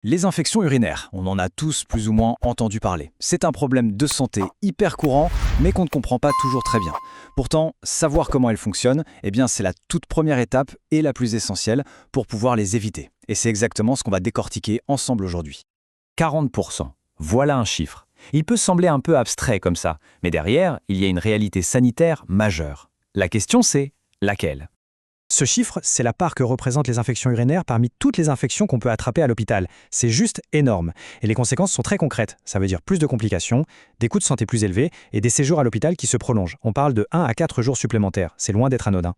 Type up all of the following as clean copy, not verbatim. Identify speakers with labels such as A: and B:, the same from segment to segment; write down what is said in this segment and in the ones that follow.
A: Les infections urinaires, on en a tous plus ou moins entendu parler. C'est un problème de santé hyper courant, mais qu'on ne comprend pas toujours très bien. Pourtant, savoir comment elles fonctionnent, c'est la toute première étape et la plus essentielle pour pouvoir les éviter. Et c'est exactement ce qu'on va décortiquer ensemble aujourd'hui. 40%. Voilà un chiffre. Il peut sembler un peu abstrait comme ça, mais derrière, il y a une réalité sanitaire majeure. La question c'est, laquelle ?
B: Ce chiffre, c'est la part que représentent les infections urinaires parmi toutes les infections qu'on peut attraper à l'hôpital. C'est juste énorme. Et les conséquences sont très concrètes. Ça veut dire plus de complications, des coûts de santé plus élevés et des séjours à l'hôpital qui se prolongent. On parle de 1 à 4 jours supplémentaires. C'est loin d'être anodin.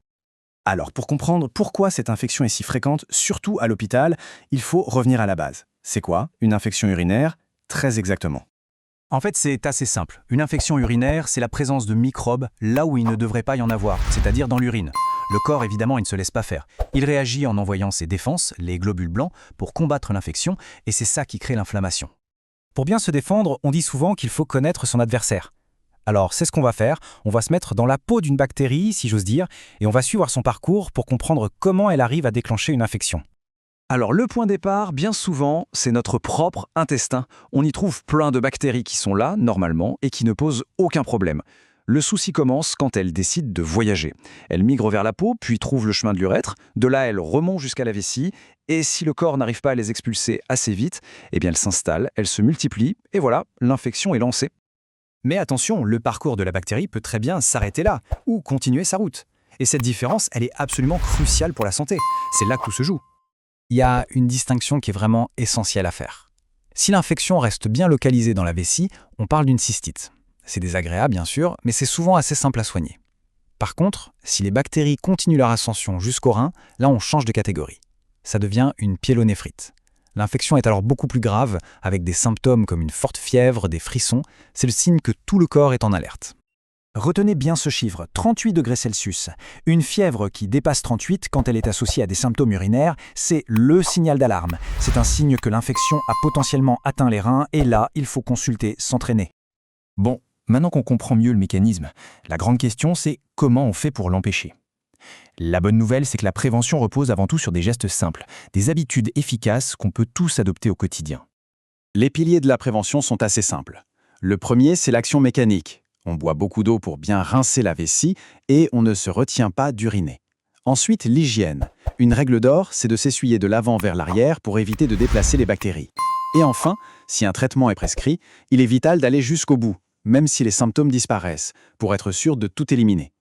C: Alors, pour comprendre pourquoi cette infection est si fréquente, surtout à l'hôpital, il faut revenir à la base. C'est quoi une infection urinaire ? Très exactement.
A: En fait, c'est assez simple. Une infection urinaire, c'est la présence de microbes là où il ne devrait pas y en avoir, c'est-à-dire dans l'urine. Le corps, évidemment, il ne se laisse pas faire. Il réagit en envoyant ses défenses, les globules blancs, pour combattre l'infection, et c'est ça qui crée l'inflammation.
B: Pour bien se défendre, on dit souvent qu'il faut connaître son adversaire. Alors, c'est ce qu'on va faire. On va se mettre dans la peau d'une bactérie, si j'ose dire, et on va suivre son parcours pour comprendre comment elle arrive à déclencher une infection.
A: Alors le point départ, bien souvent, c'est notre propre intestin. On y trouve plein de bactéries qui sont là, normalement, et qui ne posent aucun problème. Le souci commence quand elles décident de voyager. Elles migrent vers la peau, puis trouvent le chemin de l'urètre. De là, elles remontent jusqu'à la vessie. Et si le corps n'arrive pas à les expulser assez vite, elles s'installent, elles se multiplient, et voilà, l'infection est lancée.
B: Mais attention, le parcours de la bactérie peut très bien s'arrêter là, ou continuer sa route. Et cette différence, elle est absolument cruciale pour la santé. C'est là que tout se joue. Il y a une distinction qui est vraiment essentielle à faire. Si l'infection reste bien localisée dans la vessie, on parle d'une cystite. C'est désagréable, bien sûr, mais c'est souvent assez simple à soigner. Par contre, si les bactéries continuent leur ascension jusqu'au rein, là on change de catégorie. Ça devient une pyélonéphrite. L'infection est alors beaucoup plus grave, avec des symptômes comme une forte fièvre, des frissons. C'est le signe que tout le corps est en alerte. Retenez bien ce chiffre, 38 degrés Celsius. Une fièvre qui dépasse 38 quand elle est associée à des symptômes urinaires, c'est le signal d'alarme. C'est un signe que l'infection a potentiellement atteint les reins et là, il faut consulter, s'entraîner.
C: Bon, maintenant qu'on comprend mieux le mécanisme, la grande question c'est comment on fait pour l'empêcher. La bonne nouvelle, c'est que la prévention repose avant tout sur des gestes simples, des habitudes efficaces qu'on peut tous adopter au quotidien.
A: Les piliers de la prévention sont assez simples. Le premier, c'est l'action mécanique. On boit beaucoup d'eau pour bien rincer la vessie et on ne se retient pas d'uriner. Ensuite, l'hygiène. Une règle d'or, c'est de s'essuyer de l'avant vers l'arrière pour éviter de déplacer les bactéries. Et enfin, si un traitement est prescrit, il est vital d'aller jusqu'au bout, même si les symptômes disparaissent, pour être sûr de tout éliminer.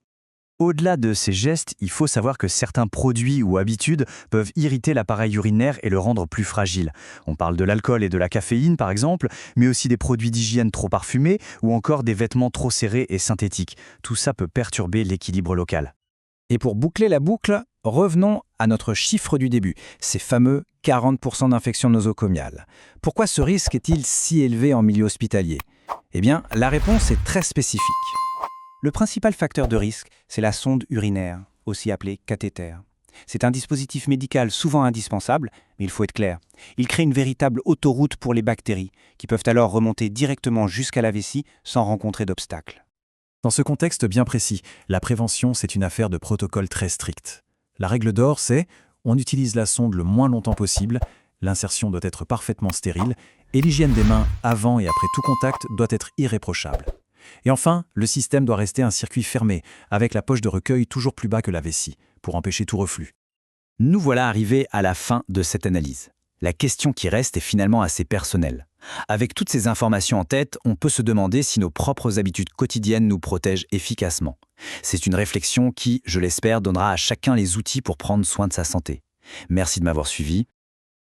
D: Au-delà de ces gestes, il faut savoir que certains produits ou habitudes peuvent irriter l'appareil urinaire et le rendre plus fragile. On parle de l'alcool et de la caféine par exemple, mais aussi des produits d'hygiène trop parfumés ou encore des vêtements trop serrés et synthétiques. Tout ça peut perturber l'équilibre local.
B: Et pour boucler la boucle, revenons à notre chiffre du début, ces fameux 40% d'infections nosocomiales. Pourquoi ce risque est-il si élevé en milieu hospitalier ? La réponse est très spécifique. Le principal facteur de risque, c'est la sonde urinaire, aussi appelée cathéter. C'est un dispositif médical souvent indispensable, mais il faut être clair. Il crée une véritable autoroute pour les bactéries, qui peuvent alors remonter directement jusqu'à la vessie sans rencontrer d'obstacles.
C: Dans ce contexte bien précis, la prévention, c'est une affaire de protocole très strict. La règle d'or, c'est on utilise la sonde le moins longtemps possible, l'insertion doit être parfaitement stérile, et l'hygiène des mains avant et après tout contact doit être irréprochable. Et enfin, le système doit rester un circuit fermé, avec la poche de recueil toujours plus bas que la vessie, pour empêcher tout reflux.
D: Nous voilà arrivés à la fin de cette analyse. La question qui reste est finalement assez personnelle. Avec toutes ces informations en tête, on peut se demander si nos propres habitudes quotidiennes nous protègent efficacement. C'est une réflexion qui, je l'espère, donnera à chacun les outils pour prendre soin de sa santé. Merci de m'avoir suivi